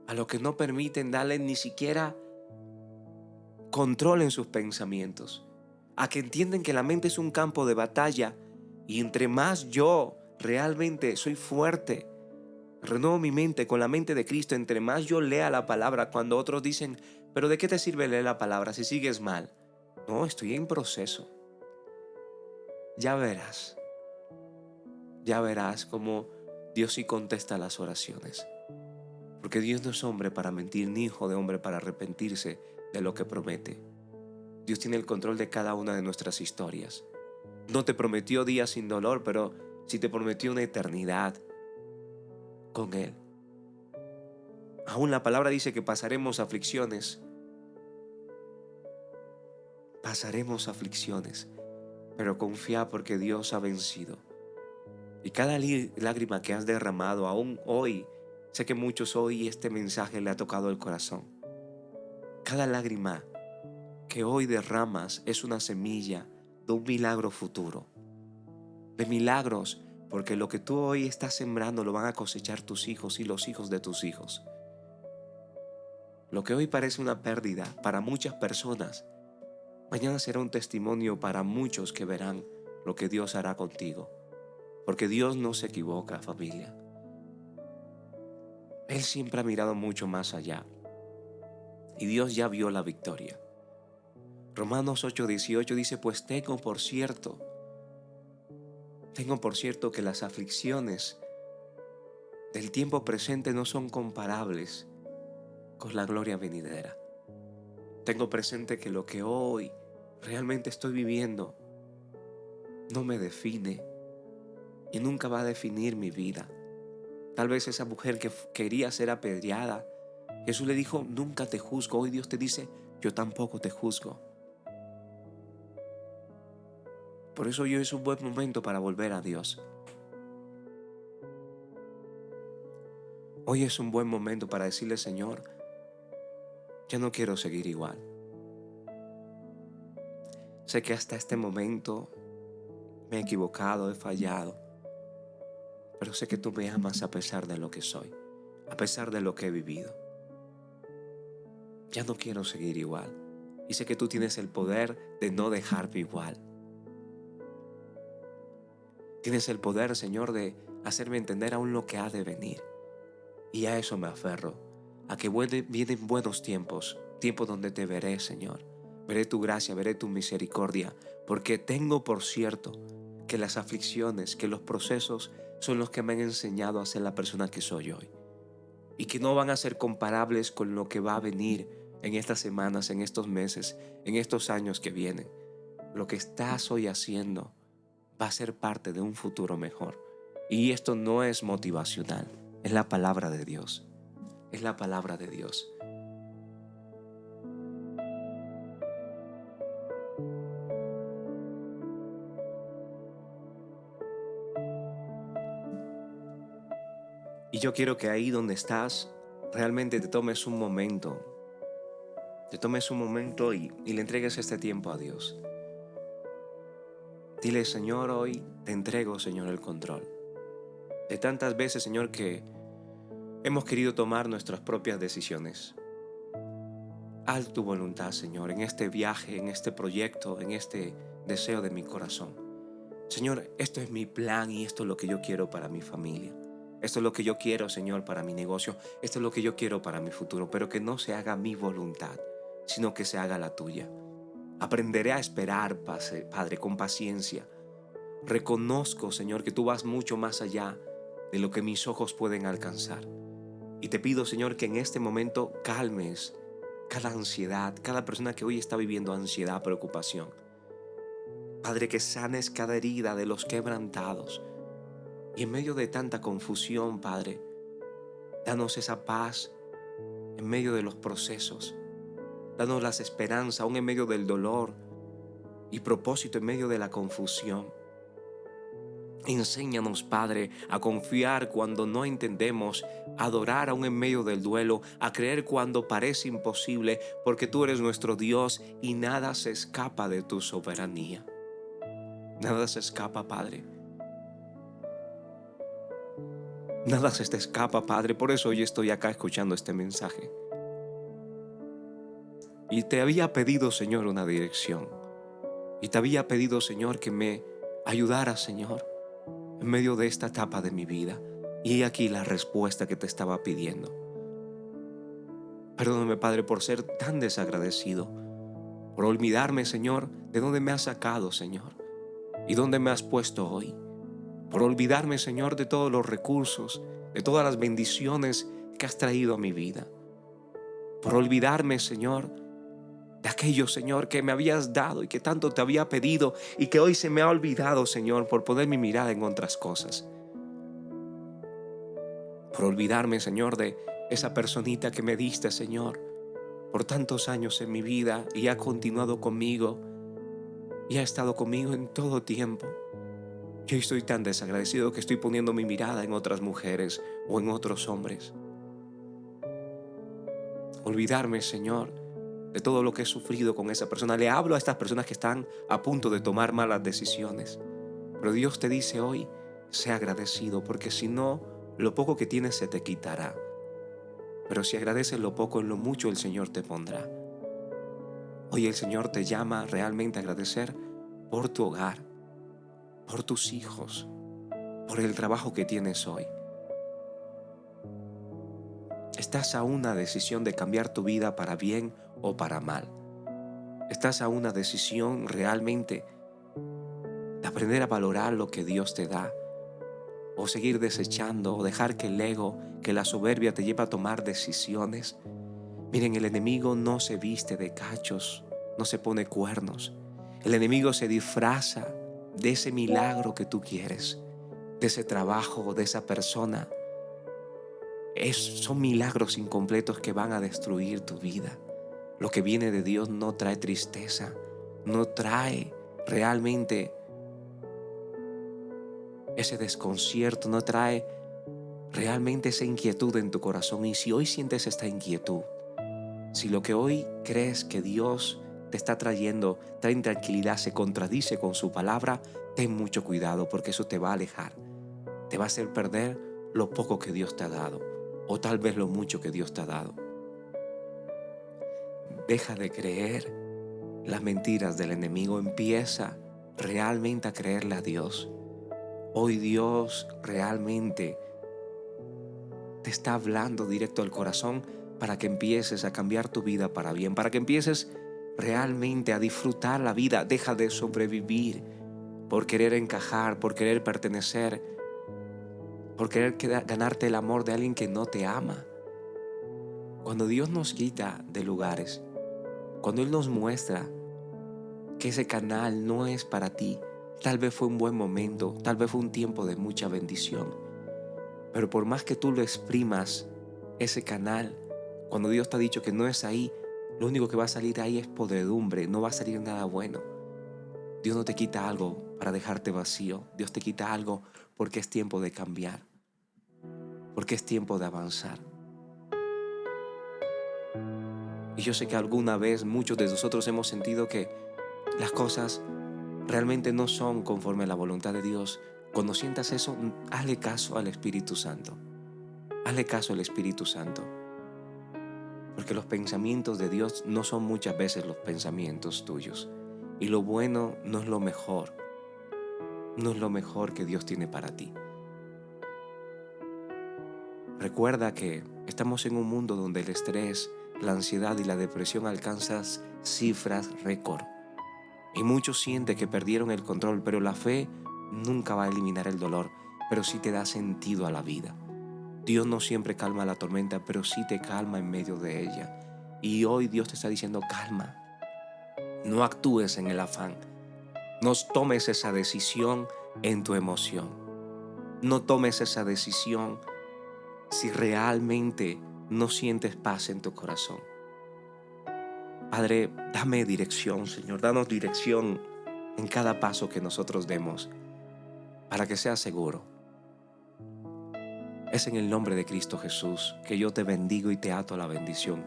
a los que no permiten darle ni siquiera control en sus pensamientos, a que entienden que la mente es un campo de batalla Y entre más yo realmente soy fuerte, renuevo mi mente con la mente de Cristo, entre más yo lea la palabra, cuando otros dicen, pero ¿de qué te sirve leer la palabra si sigues mal? No, estoy en proceso. Ya verás cómo Dios sí contesta las oraciones. Porque Dios no es hombre para mentir, ni hijo de hombre para arrepentirse de lo que promete. Dios tiene el control de cada una de nuestras historias. No te prometió días sin dolor, pero sí te prometió una eternidad con Él. Aún la palabra dice que pasaremos aflicciones, pero confía porque Dios ha vencido. Y cada lágrima que has derramado, aún hoy, sé que muchos hoy este mensaje le ha tocado el corazón. Cada lágrima que hoy derramas es una semilla de un milagro futuro. De milagros, porque lo que tú hoy estás sembrando lo van a cosechar tus hijos y los hijos de tus hijos. Lo que hoy parece una pérdida para muchas personas, mañana será un testimonio para muchos que verán lo que Dios hará contigo. Porque Dios no se equivoca, familia. Él siempre ha mirado mucho más allá. Y Dios ya vio la victoria. Romanos 8:18 dice, pues tengo por cierto que las aflicciones del tiempo presente no son comparables con la gloria venidera. Tengo presente que lo que hoy realmente estoy viviendo no me define y nunca va a definir mi vida. Tal vez esa mujer que quería ser apedreada, Jesús le dijo, nunca te juzgo. Hoy Dios te dice, yo tampoco te juzgo. Por eso hoy es un buen momento para volver a Dios. Hoy es un buen momento para decirle, Señor, ya no quiero seguir igual. Sé que hasta este momento me he equivocado, he fallado, pero sé que tú me amas a pesar de lo que soy, a pesar de lo que he vivido. Ya no quiero seguir igual y sé que tú tienes el poder de no dejarme igual. Tienes el poder, Señor, de hacerme entender aún lo que ha de venir. Y a eso me aferro, a que vienen buenos tiempos, tiempos donde te veré, Señor. Veré tu gracia, veré tu misericordia, porque tengo por cierto que las aflicciones, que los procesos son los que me han enseñado a ser la persona que soy hoy. Y que no van a ser comparables con lo que va a venir en estas semanas, en estos meses, en estos años que vienen. Lo que estás hoy haciendo va a ser parte de un futuro mejor. Y esto no es motivacional, es la palabra de Dios. Es la palabra de Dios. Y yo quiero que ahí donde estás, realmente te tomes un momento. Te tomes un momento y le entregues este tiempo a Dios. Dile, Señor, hoy te entrego, Señor, el control. De tantas veces, Señor, que hemos querido tomar nuestras propias decisiones. Haz tu voluntad, Señor, en este viaje, en este proyecto, en este deseo de mi corazón. Señor, esto es mi plan y esto es lo que yo quiero para mi familia. Esto es lo que yo quiero, Señor, para mi negocio. Esto es lo que yo quiero para mi futuro. Pero que no se haga mi voluntad, sino que se haga la tuya. Aprenderé a esperar, Padre, con paciencia. Reconozco, Señor, que tú vas mucho más allá de lo que mis ojos pueden alcanzar. Y te pido, Señor, que en este momento calmes cada ansiedad, cada persona que hoy está viviendo ansiedad, preocupación. Padre, que sanes cada herida de los quebrantados. Y en medio de tanta confusión, Padre, danos esa paz en medio de los procesos. Danos las esperanzas aún en medio del dolor y propósito en medio de la confusión. Enséñanos, Padre, a confiar cuando no entendemos, a adorar aún en medio del duelo, a creer cuando parece imposible, porque tú eres nuestro Dios y nada se escapa de tu soberanía. Nada se escapa, Padre. Nada se te escapa, Padre. Por eso hoy estoy acá escuchando este mensaje. Y te había pedido, Señor, una dirección. Y te había pedido, Señor, que me ayudara, Señor, en medio de esta etapa de mi vida. Y he aquí la respuesta que te estaba pidiendo. Perdóname, Padre, por ser tan desagradecido, por olvidarme, Señor, de dónde me has sacado, Señor, y dónde me has puesto hoy. Por olvidarme, Señor, de todos los recursos, de todas las bendiciones que has traído a mi vida. Por olvidarme, Señor, de aquello, Señor, que me habías dado y que tanto te había pedido y que hoy se me ha olvidado, Señor, por poner mi mirada en otras cosas. Por olvidarme, Señor, de esa personita que me diste, Señor, por tantos años en mi vida y ha continuado conmigo y ha estado conmigo en todo tiempo. Yo estoy tan desagradecido que estoy poniendo mi mirada en otras mujeres o en otros hombres. Olvidarme, Señor, de todo lo que he sufrido con esa persona. Le hablo a estas personas que están a punto de tomar malas decisiones. Pero Dios te dice hoy, sé agradecido, porque si no, lo poco que tienes se te quitará. Pero si agradeces lo poco, en lo mucho el Señor te pondrá. Hoy el Señor te llama realmente a agradecer por tu hogar, por tus hijos, por el trabajo que tienes hoy. Estás a una decisión de cambiar tu vida para bien o para mal. Estás a una decisión realmente de aprender a valorar lo que Dios te da, o seguir desechando, o dejar que el ego, que la soberbia te lleve a tomar decisiones. Miren, el enemigo no se viste de cachos, no se pone cuernos. El enemigo se disfraza de ese milagro que tú quieres, de ese trabajo, de esa persona. Son milagros incompletos que van a destruir tu vida. Lo que viene de Dios no trae tristeza, no trae realmente ese desconcierto, no trae realmente esa inquietud en tu corazón. Y si hoy sientes esta inquietud, si lo que hoy crees que Dios te está trayendo trae intranquilidad, se contradice con su palabra, ten mucho cuidado, porque eso te va a alejar, te va a hacer perder lo poco que Dios te ha dado, o tal vez lo mucho que Dios te ha dado. Deja de creer las mentiras del enemigo, empieza realmente a creerle a Dios. Hoy Dios realmente te está hablando directo al corazón para que empieces a cambiar tu vida para bien, para que empieces realmente a disfrutar la vida. Deja de sobrevivir por querer encajar, por querer pertenecer, por querer ganarte el amor de alguien que no te ama. Cuando Dios nos quita de lugares, cuando Él nos muestra que ese canal no es para ti, tal vez fue un buen momento, tal vez fue un tiempo de mucha bendición, pero por más que tú lo exprimas, ese canal, cuando Dios te ha dicho que no es ahí, lo único que va a salir ahí es podredumbre, no va a salir nada bueno. Dios no te quita algo para dejarte vacío, Dios te quita algo porque es tiempo de cambiar, porque es tiempo de avanzar. Y yo sé que alguna vez muchos de nosotros hemos sentido que las cosas realmente no son conforme a la voluntad de Dios. Cuando sientas eso, hazle caso al Espíritu Santo. Hazle caso al Espíritu Santo. Porque los pensamientos de Dios no son muchas veces los pensamientos tuyos. Y lo bueno no es lo mejor. No es lo mejor que Dios tiene para ti. Recuerda que estamos en un mundo donde el estrés, la ansiedad y la depresión alcanzan cifras récord. Y muchos sienten que perdieron el control, pero la fe nunca va a eliminar el dolor, pero sí te da sentido a la vida. Dios no siempre calma la tormenta, pero sí te calma en medio de ella. Y hoy Dios te está diciendo, calma, no actúes en el afán, no tomes esa decisión en tu emoción, no tomes esa decisión si realmente no sientes paz en tu corazón. Padre, dame dirección, Señor, danos dirección en cada paso que nosotros demos para que sea seguro. Es en el nombre de Cristo Jesús que yo te bendigo y te ato a la bendición.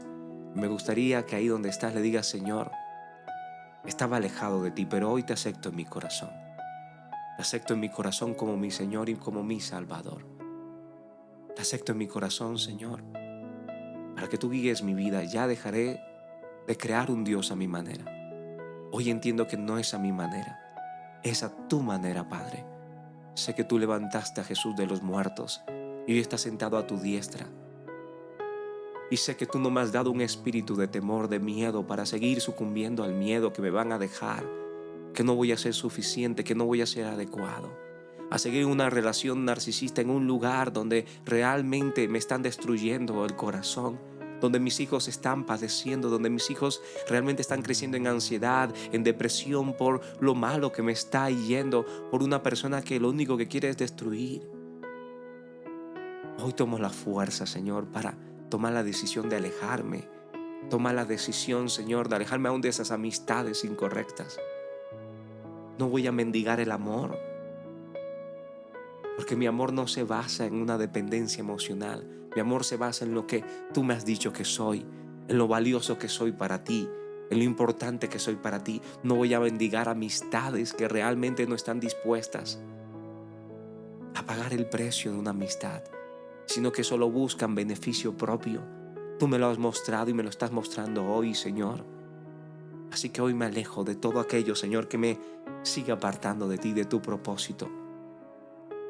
Me gustaría que ahí donde estás le digas, Señor, estaba alejado de ti, pero hoy te acepto en mi corazón. Te acepto en mi corazón como mi Señor y como mi Salvador. Te acepto en mi corazón, Señor, para que tú guíes mi vida. Ya dejaré de crear un Dios a mi manera. Hoy entiendo que no es a mi manera. Es a tu manera, Padre. Sé que tú levantaste a Jesús de los muertos y hoy está sentado a tu diestra. Y sé que tú no me has dado un espíritu de temor, de miedo, para seguir sucumbiendo al miedo que me van a dejar, que no voy a ser suficiente, que no voy a ser adecuado. A seguir una relación narcisista en un lugar donde realmente me están destruyendo el corazón, donde mis hijos están padeciendo, donde mis hijos realmente están creciendo en ansiedad, en depresión por lo malo que me está yendo, por una persona que lo único que quiere es destruir. Hoy tomo la fuerza, Señor, para tomar la decisión de alejarme. Toma la decisión, Señor, de alejarme aún de esas amistades incorrectas. No voy a mendigar el amor, porque mi amor no se basa en una dependencia emocional. Mi amor se basa en lo que tú me has dicho que soy, en lo valioso que soy para ti, en lo importante que soy para ti. No voy a mendigar amistades que realmente no están dispuestas a pagar el precio de una amistad, sino que solo buscan beneficio propio. Tú me lo has mostrado y me lo estás mostrando hoy, Señor. Así que hoy me alejo de todo aquello, Señor, que me sigue apartando de ti, de tu propósito.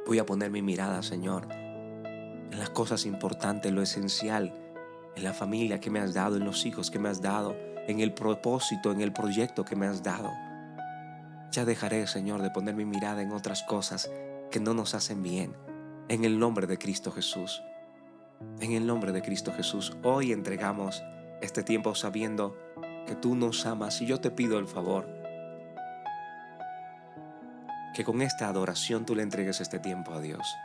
Voy a poner mi mirada, Señor, en las cosas importantes, lo esencial, en la familia que me has dado, en los hijos que me has dado, en el propósito, en el proyecto que me has dado. Ya dejaré, Señor, de poner mi mirada en otras cosas que no nos hacen bien. En el nombre de Cristo Jesús. En el nombre de Cristo Jesús, hoy entregamos este tiempo sabiendo que tú nos amas, y yo te pido el favor que con esta adoración tú le entregues este tiempo a Dios.